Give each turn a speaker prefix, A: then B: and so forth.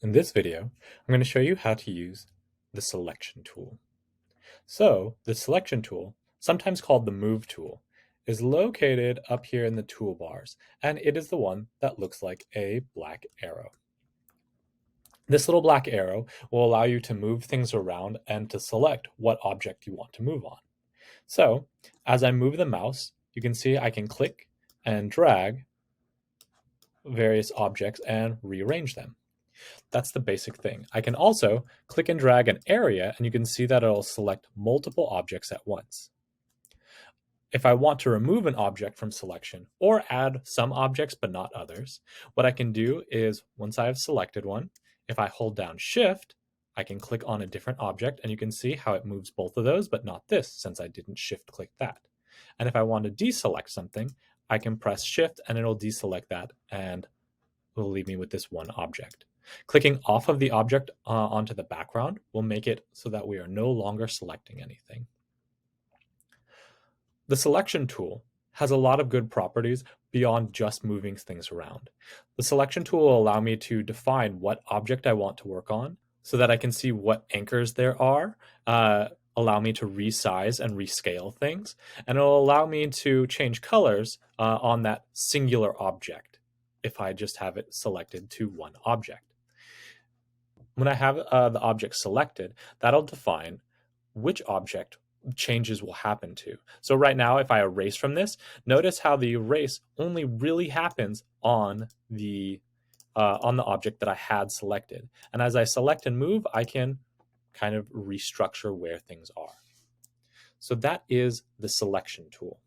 A: In this video, I'm going to show you how to use the selection tool. So the selection tool, sometimes called the move tool, is located up here in the toolbars, and it is the one that looks like a black arrow. This little black arrow will allow you to move things around and to select what object you want to move on. So as I move the mouse, you can see I can click and drag various objects and rearrange them. That's the basic thing. I can also click and drag an area, and you can see that it'll select multiple objects at once. If I want to remove an object from selection or add some objects but not others, what I can do is once I have selected one, if I hold down Shift, I can click on a different object, and you can see how it moves both of those but not this since I didn't Shift click that. And if I want to deselect something, I can press Shift and it'll deselect that and will leave me with this one object. Clicking off of the object onto the background will make it so that we are no longer selecting anything. The selection tool has a lot of good properties beyond just moving things around. The selection tool will allow me to define what object I want to work on so that I can see what anchors there are, allow me to resize and rescale things, and it'll allow me to change colors on that singular object if I just have it selected to one object. When I have the object selected, that'll define which object changes will happen to. So right now, if I erase from this, notice how the erase only really happens on the object that I had selected. And as I select and move, I can kind of restructure where things are. So that is the selection tool.